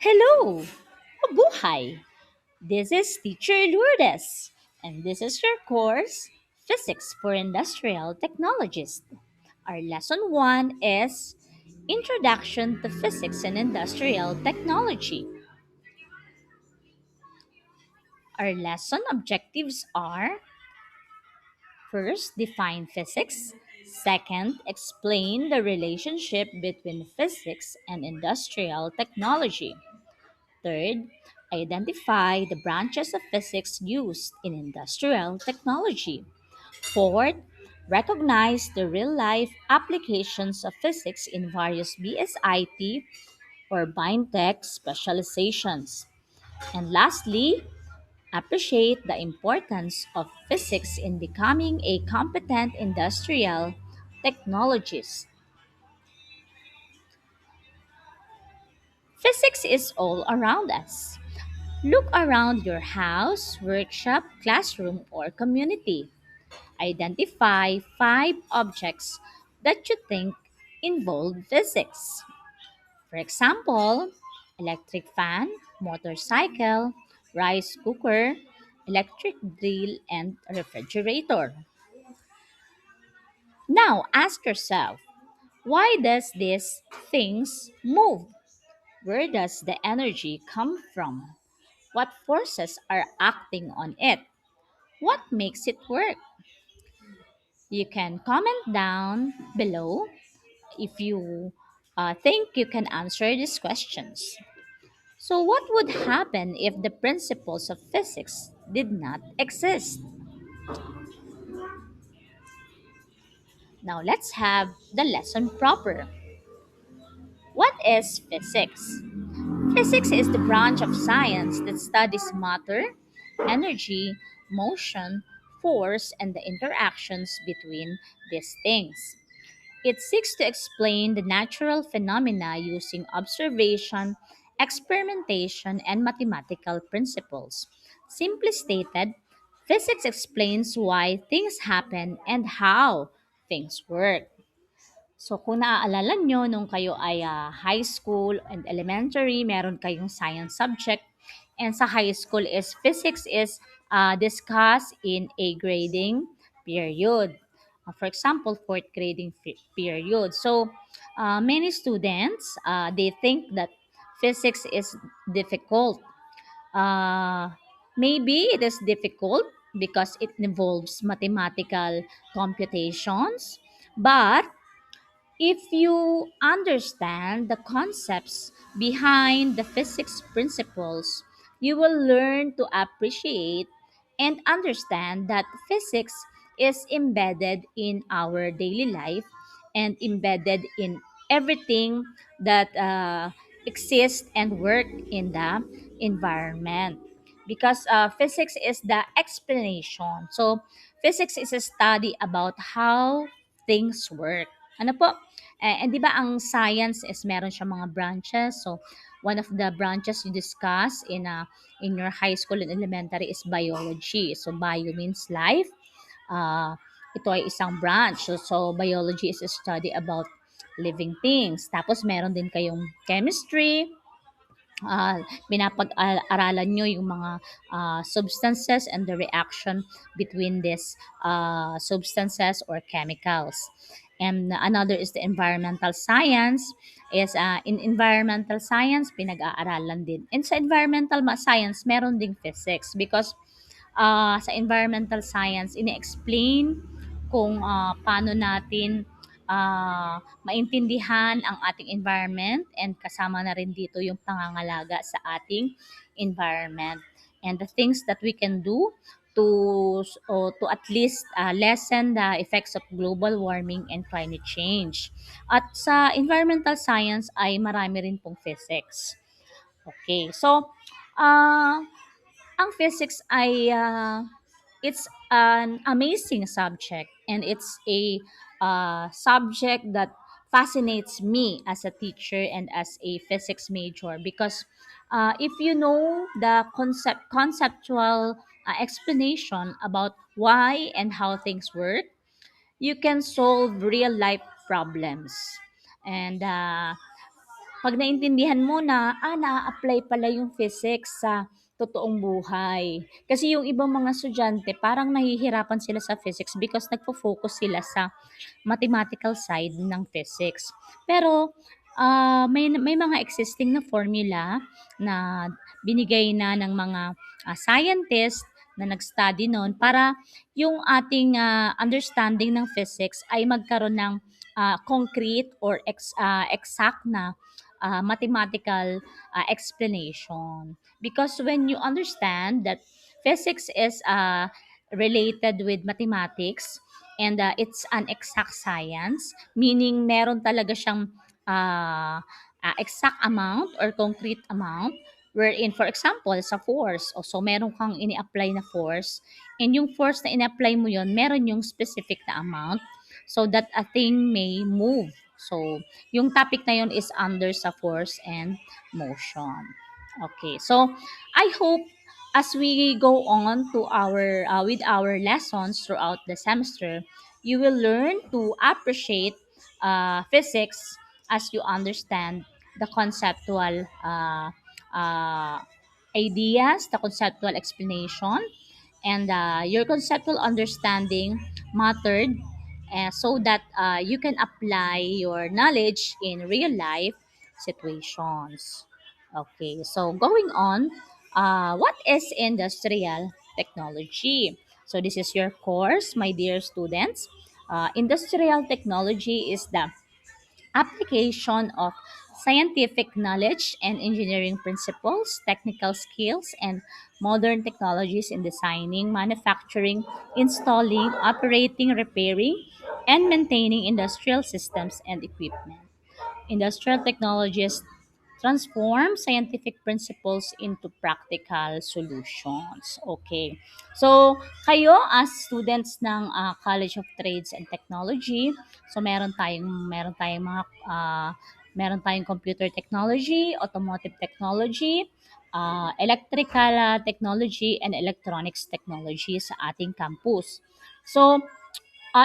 Hello! Mabuhay! This is Teacher Lourdes, and this is your course, Physics for Industrial Technologists. Our lesson 1 is Introduction to Physics and Industrial Technology. Our lesson objectives are: first, define physics; second, explain the relationship between physics and industrial technology; third, identify the branches of physics used in industrial technology. Fourth, recognize the real life applications of physics in various BSIT or BINTech specializations. And lastly, appreciate the importance of physics in becoming a competent industrial technologist. Physics is all around us. Look around your house, workshop, classroom, or community. Identify 5 objects that you think involve physics. For example, electric fan, motorcycle, rice cooker, electric drill, and refrigerator. Now ask yourself, why does these things move? Where does the energy come from? What forces are acting on it? What makes it work? You can comment down below if you think you can answer these questions. So, what would happen if the principles of physics did not exist? Now, let's have the lesson proper. What is physics? Physics is the branch of science that studies matter, energy, motion, force, and the interactions between these things. It seeks to explain the natural phenomena using observation, experimentation, and mathematical principles. Simply stated, physics explains why things happen and how things work. So kung naaalala nyo, nung kayo ay high school and elementary, meron kayong science subject. And sa high school is physics is discussed in a grading period. For example, fourth grading period. So many students, they think that physics is difficult. Uh, Maybe it is difficult because it involves mathematical computations, but if you understand the concepts behind the physics principles, you will learn to appreciate and understand that physics is embedded in our daily life and embedded in everything that exists and work in the environment. Because physics is the explanation. So, physics is a study about how things work. Ano po? And di ba ang science is meron siya mga branches. So, one of the branches you discuss in your high school and elementary is biology. So, bio means life. Uh, Ito ay isang branch. So, biology is a study about living things. Tapos, meron din kayong chemistry, pinapag-aralan nyo yung mga substances and the reaction between these substances or chemicals. And another is the environmental science. Is in environmental science, pinag-aaralan din. And sa environmental science, meron ding physics because sa environmental science, ini-explain kung paano natin maintindihan ang ating environment, and kasama na rin dito yung pangangalaga sa ating environment and the things that we can do to at least lessen the effects of global warming and climate change. At sa environmental science ay marami rin pong physics. Okay, so uh, ang physics ay it's an amazing subject, and it's a subject that fascinates me as a teacher and as a physics major because if you know the conceptual explanation about why and how things work, you can solve real life problems. And 'pag naintindihan mo na, naa-apply pala yung physics sa totoong buhay. Kasi yung ibang mga estudyante parang nahihirapan sila sa physics because nagfo-focus sila sa mathematical side ng physics. Pero may mga existing na formula na binigay na ng mga scientist na nag-study noon para yung ating understanding ng physics ay magkaroon ng concrete or exact na mathematical explanation. Because when you understand that physics is related with mathematics, and it's an exact science, meaning meron talaga siyang exact amount or concrete amount wherein, for example, sa force, o so meron kang ini-apply na force, and yung force na in-apply mo yon meron yung specific na amount so that a thing may move. So, yung topic na yon is under sa force and motion. Okay, so I hope as we go on to our with our lessons throughout the semester, you will learn to appreciate physics as you understand the conceptual uh, ideas, the conceptual explanation, and your conceptual understanding mattered, so that you can apply your knowledge in real life situations. Okay, so going on, what is industrial technology? So this is your course, my dear students. Industrial technology is the application of scientific knowledge and engineering principles, technical skills, and modern technologies in designing, manufacturing, installing, operating, repairing, and maintaining industrial systems and equipment. Industrial technologies transform scientific principles into practical solutions. Okay. So, kayo as students ng College of Trades and Technology, so meron tayong mga meron tayong computer technology, automotive technology, electrical technology, and electronics technology sa ating campus. So,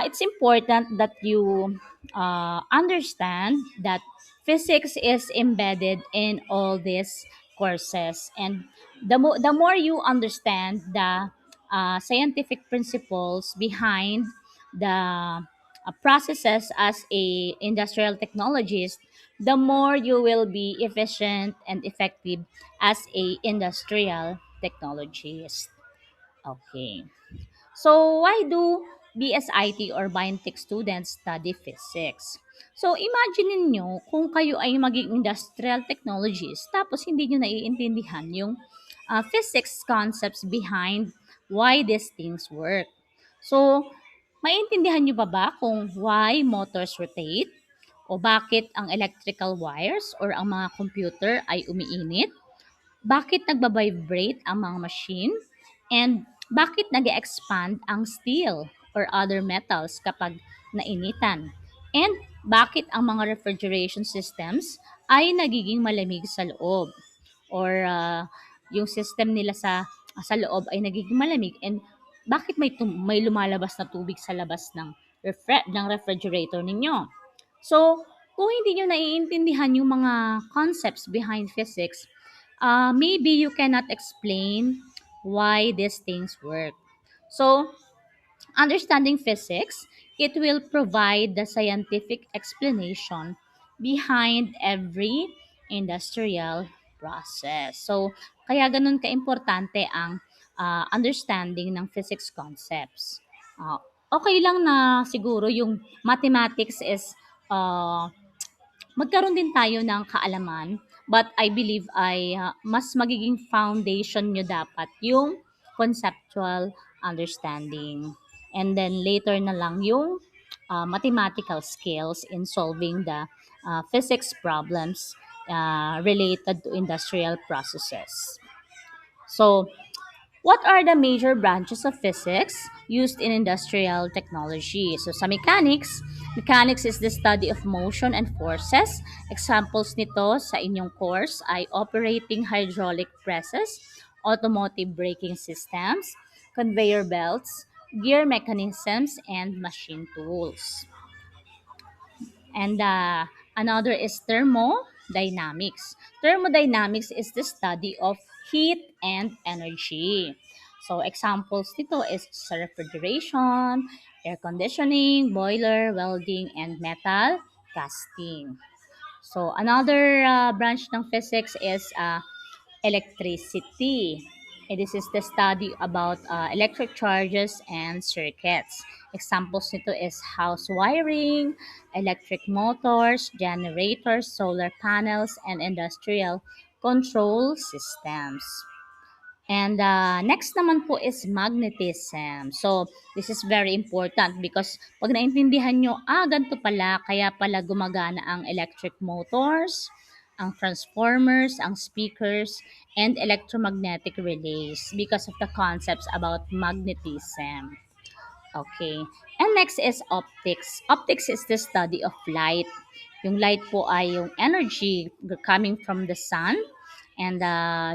it's important that you understand that physics is embedded in all these courses, and the more you understand the scientific principles behind the processes as a industrial technologist, the more you will be efficient and effective as a industrial technologist. Okay. So, why do BSIT or Biotech students study physics? So, imagine niyo kung kayo ay maging industrial technologist tapos hindi nyo naiintindihan yung physics concepts behind why these things work. So, maintindihan nyo ba kung why motors rotate? O bakit ang electrical wires or ang mga computer ay umiinit? Bakit nagba-vibrate ang mga machine? And bakit nag expand ang steel or other metals kapag nainitan? And bakit ang mga refrigeration systems ay nagiging malamig sa loob? Or yung system nila sa loob ay nagiging malamig, and bakit may lumalabas na tubig sa labas ng ng refrigerator ninyo? So, kung hindi nyo naiintindihan yung mga concepts behind physics, maybe you cannot explain why these things work. So, understanding physics, it will provide the scientific explanation behind every industrial process. So, kaya ganun kaimportante ang understanding ng physics concepts. Uh, okay lang na siguro yung mathematics is magkaroon din tayo ng kaalaman, but I believe ay mas magiging foundation nyo dapat yung conceptual understanding. And then later na lang yung mathematical skills in solving the physics problems related to industrial processes. So, what are the major branches of physics used in industrial technology? So sa mechanics, mechanics is the study of motion and forces. Examples nito sa inyong course ay operating hydraulic presses, automotive braking systems, conveyor belts, gear mechanisms, and machine tools. And another is thermo. thermodynamics. Thermodynamics is the study of heat and energy. So examples nito is sa refrigeration, air conditioning, boiler, welding, and metal casting. So another branch ng physics is electricity. This is the study about electric charges and circuits. Examples nito is house wiring, electric motors, generators, solar panels, and industrial control systems. And next naman po is magnetism. So, this is very important because pag naintindihan nyo, ganito pala, kaya pala gumagana ang electric motors, ang transformers, ang speakers, and electromagnetic relays because of the concepts about magnetism. Okay. And next is optics. Optics is the study of light. Yung light po ay yung energy coming from the sun, and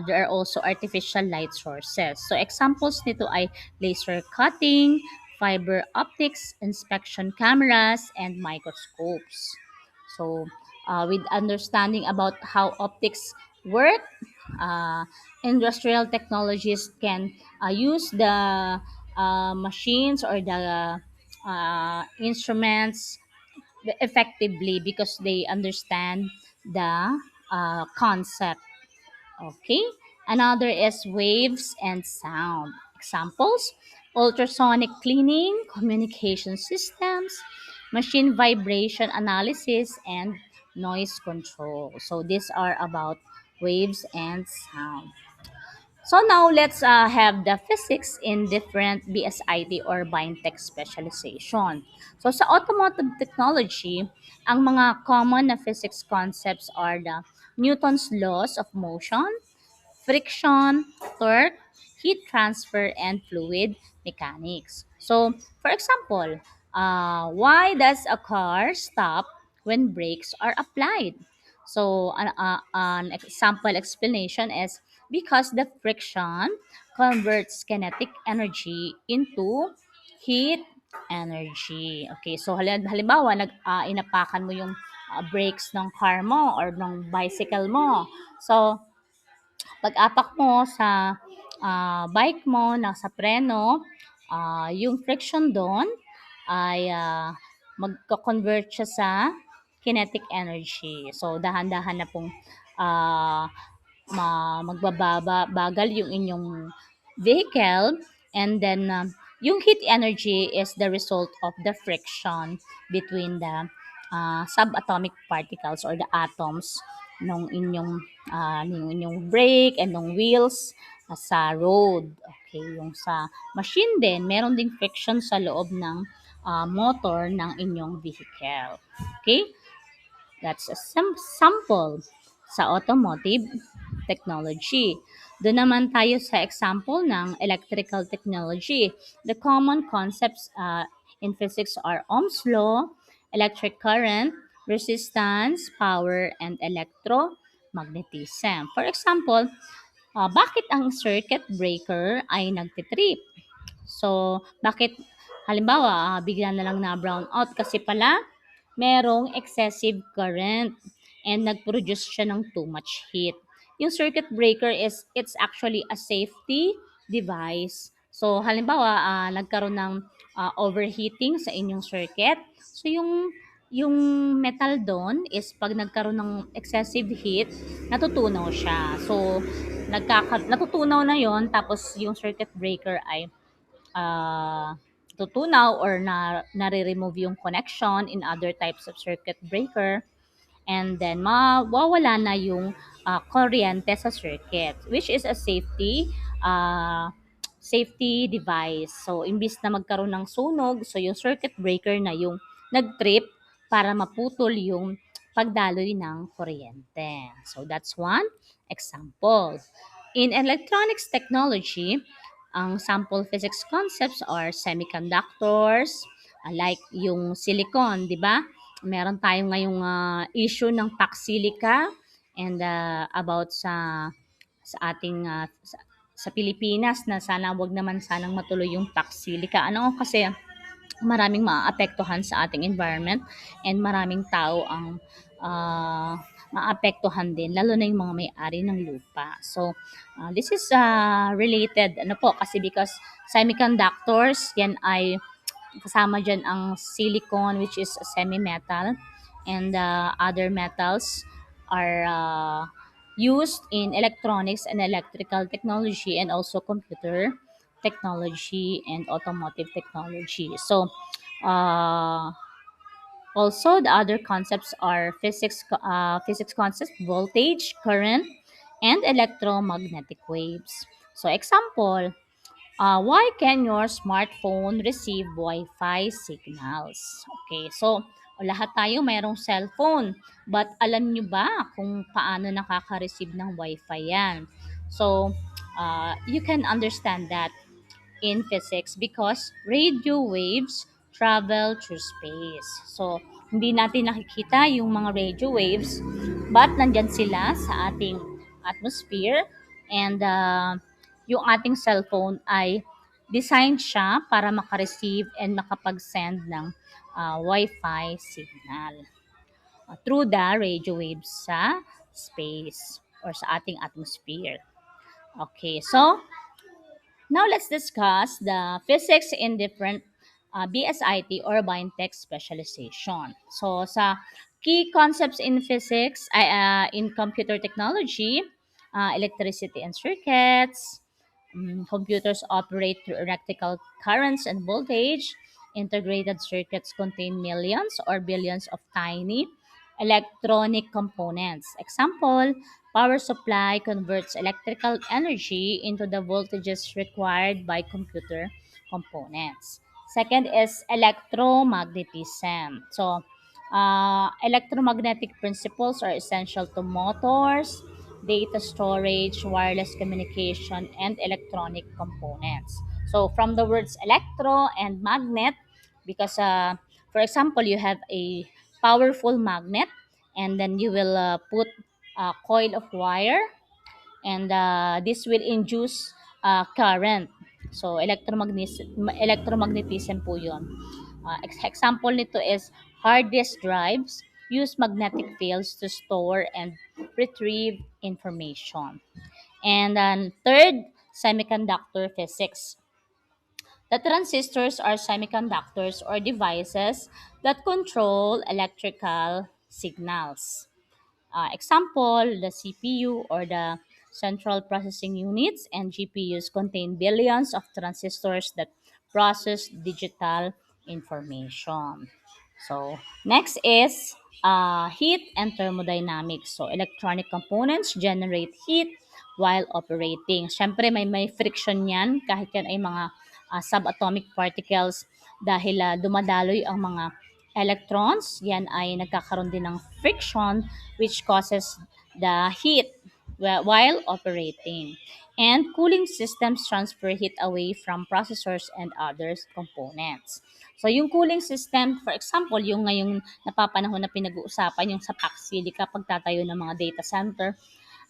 there are also artificial light sources. So examples nito ay laser cutting, fiber optics, inspection cameras, and microscopes. So with understanding about how optics work, uh, industrial technologists can use the machines or the instruments effectively because they understand the concept. Okay. Another is waves and sound. Examples: ultrasonic cleaning, communication systems, machine vibration analysis, and noise control. So these are about waves and sound. So now let's have the physics in different BSIT or Biotech specialization. So sa automotive technology, ang mga common na physics concepts are the Newton's laws of motion, friction, torque, heat transfer, and fluid mechanics. So, for example, why does a car stop when brakes are applied? So, an example explanation is because the friction converts kinetic energy into heat energy. Okay, so halimbawa, inapakan mo yung brakes ng car mo or ng bicycle mo. So, pag-apak mo sa bike mo, nasa preno, yung friction doon ay magko-convert siya sa kinetic energy. So, dahan-dahan na pong ah, magbabagal yung inyong vehicle, and then yung heat energy is the result of the friction between the subatomic particles or the atoms nung inyong brake and nung wheels sa road. Okay, yung sa machine din, meron ding friction sa loob ng motor ng inyong vehicle. Okay? That's a sample sa automotive technology. Doon naman tayo sa example ng electrical technology. The common concepts in physics are Ohm's law, electric current, resistance, power, and electromagnetism. For example, bakit ang circuit breaker ay nagtitrip? So, bakit halimbawa, bigla na lang na brown out kasi pala merong excessive current and nag-produce siya ng too much heat. Yung circuit breaker is it's actually a safety device. So, halimbawa, nagkaroon ng overheating sa inyong circuit. So, yung metal doon is pag nagkaroon ng excessive heat, natutunaw siya. So, natutunaw na yon, tapos yung circuit breaker ay uh, tutunaw or nare-remove yung connection in other types of circuit breaker, and then mawawala na yung kuryente sa circuit, which is a uh, safety device. So imbis na magkaroon ng sunog, so yung circuit breaker na yung nag-trip para maputol yung pagdaloy ng kuryente. So that's one example. In electronics technology, ang sample physics concepts are semiconductors, like yung silicon, di ba? Meron tayong ngayong issue ng paxilica, and about sa ating sa Pilipinas na sana wag naman sanang matuloy yung paxilica. Ano kasi maraming maaapektuhan sa ating environment, and maraming tao ang uh, maapektuhan din lalo na yung mga may-ari ng lupa. So, this is related ano po kasi because semiconductors yan ay kasama diyan ang silicon which is a semi-metal and other metals are used in electronics and electrical technology and also computer technology and automotive technology. So, uh, also, the other concepts are physics concepts, voltage, current, and electromagnetic waves. So, example, why can your smartphone receive Wi-Fi signals? Okay, so lahat tayo mayroong cellphone, but alam nyo ba kung paano nakaka-receive ng Wi-Fi yan? So, you can understand that in physics because radio waves travel through space. So, hindi natin nakikita yung mga radio waves, but nandyan sila sa ating atmosphere and yung ating cellphone ay designed siya para makareceive and makapag-send ng Wi-Fi signal through the radio waves sa space or sa ating atmosphere. Okay, so now let's discuss the physics in different BSIT or Biotech specialization. So sa key concepts in physics, in computer technology, electricity and circuits, computers operate through electrical currents and voltage. Integrated circuits contain millions or billions of tiny electronic components. Example, power supply converts electrical energy into the voltages required by computer components. Second is electromagnetism. So, electromagnetic principles are essential to motors, data storage, wireless communication, and electronic components. So, from the words electro and magnet, because, for example, you have a powerful magnet, and then you will put a coil of wire, and this will induce current. So, electromagnetism po yun. Example nito is hard disk drives use magnetic fields to store and retrieve information. And then third, semiconductor physics. The transistors are semiconductors or devices that control electrical signals. Example, the CPU or the central processing units and GPUs contain billions of transistors that process digital information. So, next is heat and thermodynamics. So, electronic components generate heat while operating. Siyempre, may friction yan kahit yan ay mga subatomic particles dahil dumadaloy ang mga electrons. Yan ay nagkakaroon din ng friction which causes the heat while operating. And cooling systems transfer heat away from processors and other components. So, yung cooling system, for example, yung ngayong napapanahon na pinag-uusapan, yung sa Paxili kapag tatayo ng mga data center,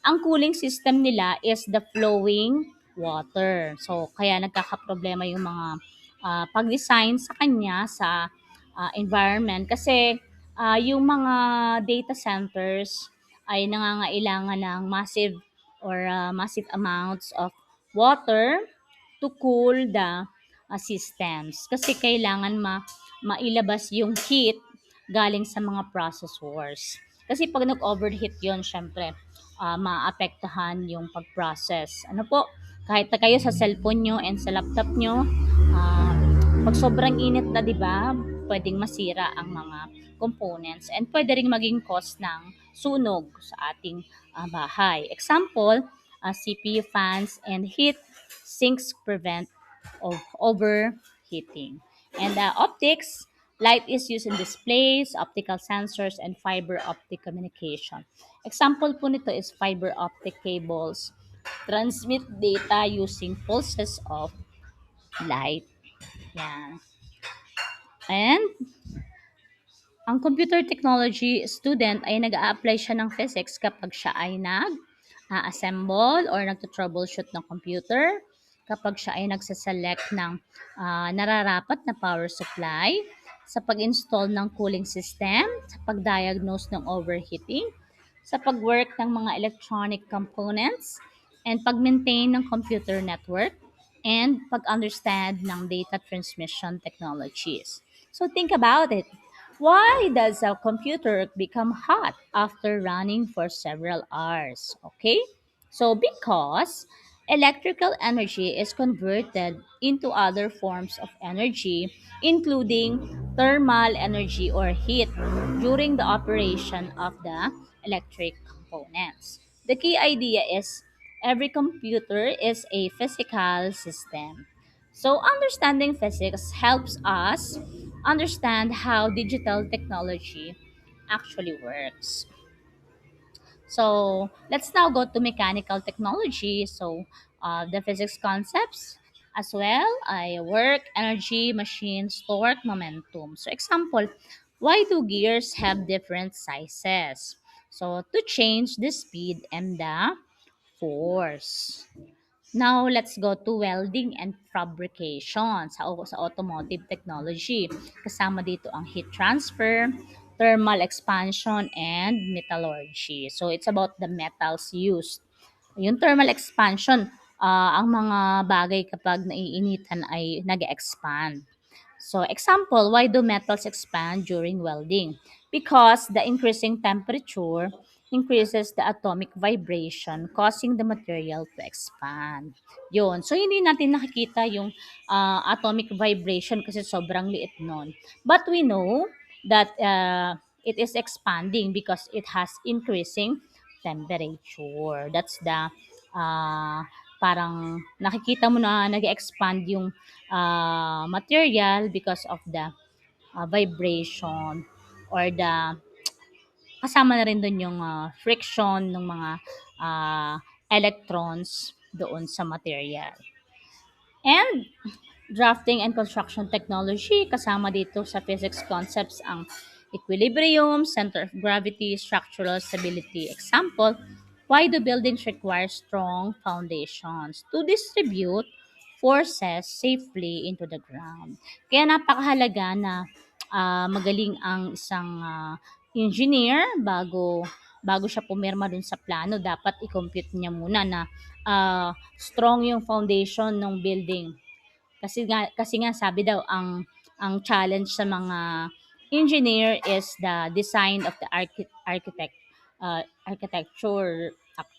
ang cooling system nila is the flowing water. So, kaya nagkakaproblema yung mga pag-design sa kanya sa environment kasi yung mga data centers ay nangangailangan ng massive or massive amounts of water to cool the systems kasi kailangan mailabas yung heat galing sa mga processors. Kasi pag nag-overheat yon syempre, maapektuhan yung pag-process. Ano po, kahit na kayo sa cellphone nyo and sa laptop nyo, ah, pag sobrang init na, di ba, pwedeng masira ang mga components and pwede rin maging cause ng sunog sa ating bahay. Example, CPU fans and heat sinks prevent of overheating. And optics, light is used in displays, optical sensors, and fiber optic communication. Example po nito is fiber optic cables transmit data using pulses of light. Yan. And ang computer technology student ay nag-a-apply siya ng physics kapag siya ay nag-assemble or nagto-troubleshoot ng computer, kapag siya ay nagsaselect ng nararapat na power supply, sa pag-install ng cooling system, sa pag-diagnose ng overheating, sa pag-work ng mga electronic components and pag-maintain ng computer network and pag-understand ng data transmission technologies. So think about it. Why does a computer become hot after running for several hours? Okay? So because electrical energy is converted into other forms of energy, including thermal energy or heat, during the operation of the electric components. The key idea is every computer is a physical system. So, understanding physics helps us understand how digital technology actually works. So let's now go to mechanical technology. So the physics concepts as well. I work, energy, machines, torque, momentum. So example, why do gears have different sizes? So to change the speed and the force. Now, let's go to welding and fabrication sa automotive technology. Kasama dito ang heat transfer, thermal expansion, and metallurgy. So, it's about the metals used. Yung thermal expansion, ang mga bagay kapag naiinitan ay nag-expand. So, example, why do metals expand during welding? Because the increasing temperature increases the atomic vibration, causing the material to expand. Yun. So, hindi natin nakikita yung atomic vibration kasi sobrang liit nun. But we know that it is expanding because it has increasing temperature. That's the parang nakikita mo na nag-expand yung material because of the vibration or the kasama na rin dun yung friction ng mga ah, electrons doon sa material. And drafting and construction technology, kasama dito sa physics concepts ang equilibrium, center of gravity, structural stability. Example, why do buildings require strong foundations? To distribute forces safely into the ground. Kaya napakahalaga na magaling ang isang engineer bago siya pumirma dun sa plano, dapat i-compute niya muna na strong yung foundation ng building kasi nga sabi daw ang challenge sa mga engineer is the design of the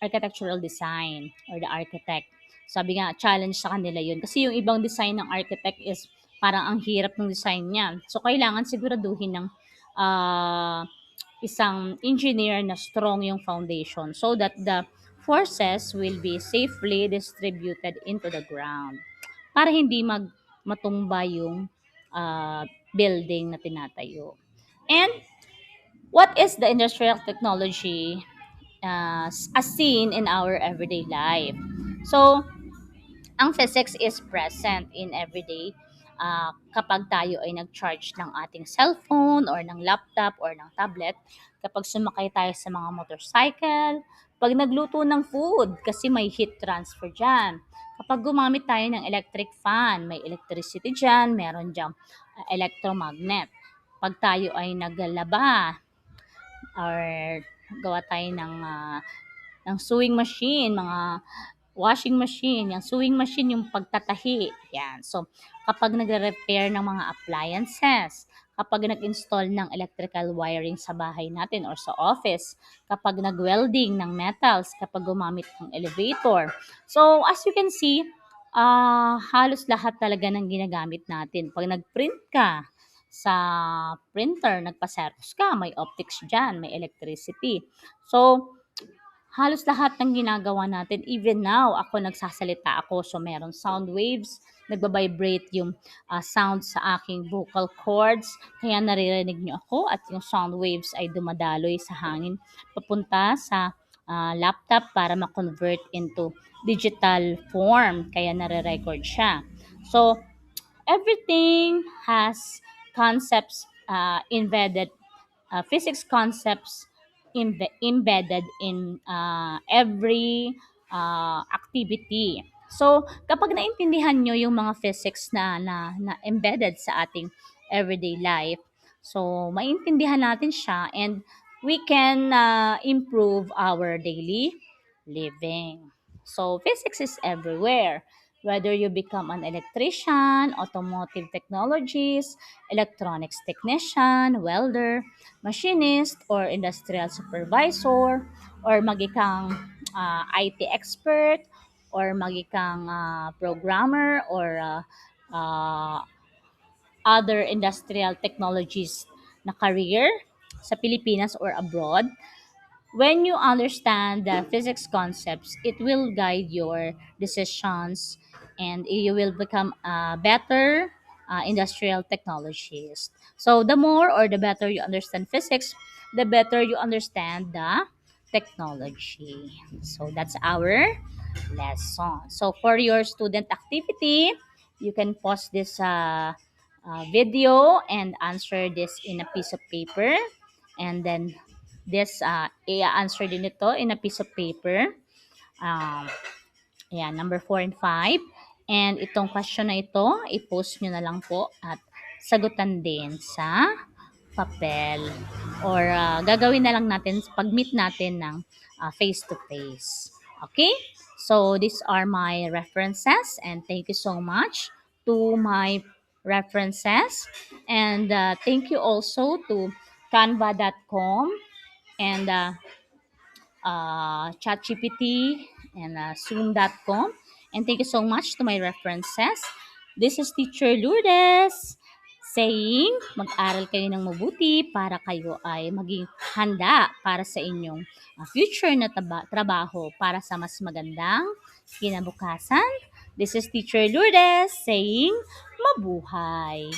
architectural design or the architect. Sabi nga challenge sa kanila 'yun kasi yung ibang design ng architect is parang ang hirap ng design niya. So kailangan siguraduhin ng ah, isang engineer na strong yung foundation so that the forces will be safely distributed into the ground para hindi matumba yung building na tinatayo. And what is the industrial technology as seen in our everyday life? So, ang physics is present in everyday kapag tayo ay nag-charge ng ating cellphone or ng laptop or ng tablet, kapag sumakay tayo sa mga motorcycle, pag nagluto ng food kasi may heat transfer dyan. Kapag gumamit tayo ng electric fan, may electricity dyan, meron dyan electromagnet. Pag tayo ay naglaba or gawa tayo ng sewing machine, mga washing machine, yung sewing machine, yung pagtatahi. Yan. So, kapag nagre-repair ng mga appliances, kapag nag-install ng electrical wiring sa bahay natin or sa office, kapag nag-welding ng metals, kapag gumamit ng elevator. So, as you can see, halos lahat talaga ng ginagamit natin. Pag nag-print ka sa printer, nagpa-xerox ka, may optics dyan, may electricity. So, halos lahat ng ginagawa natin, even now, ako nagsasalita ako, so meron sound waves, nagbabibrate yung sound sa aking vocal cords, kaya naririnig niyo ako at yung sound waves ay dumadaloy sa hangin papunta sa laptop para ma-convert into digital form, kaya nare-record siya. So, everything has concepts embedded, physics concepts embedded in every activity. So, kapag naintindihan nyo yung mga physics na embedded sa ating everyday life, so, maintindihan natin siya and we can improve our daily living. So, physics is everywhere. Whether you become an electrician, automotive technologist, electronics technician, welder, machinist, or industrial supervisor, or magikang IT expert, or magikang programmer, or other industrial technologies na career sa Pilipinas or abroad, when you understand the physics concepts, it will guide your decisions and you will become a better industrial technologist. So, the more or the better you understand physics, the better you understand the technology. So, that's our lesson. So, for your student activity, you can pause this video and answer this in a piece of paper, and then this i-answer din ito in a piece of paper. Um, Ayan, number 4 and 5. And itong question na ito, i-post nyo na lang po at sagutan din sa papel. Or gagawin na lang natin pag-meet natin ng face-to-face. Okay? So, these are my references and thank you so much to my references. And thank you also to canva.com and ChatGPT and Zoom.com. And thank you so much to my references. This is Teacher Lourdes saying, mag-aral kayo ng mabuti para kayo ay maging handa para sa inyong future na trabaho para sa mas magandang kinabukasan. This is Teacher Lourdes saying, mabuhay!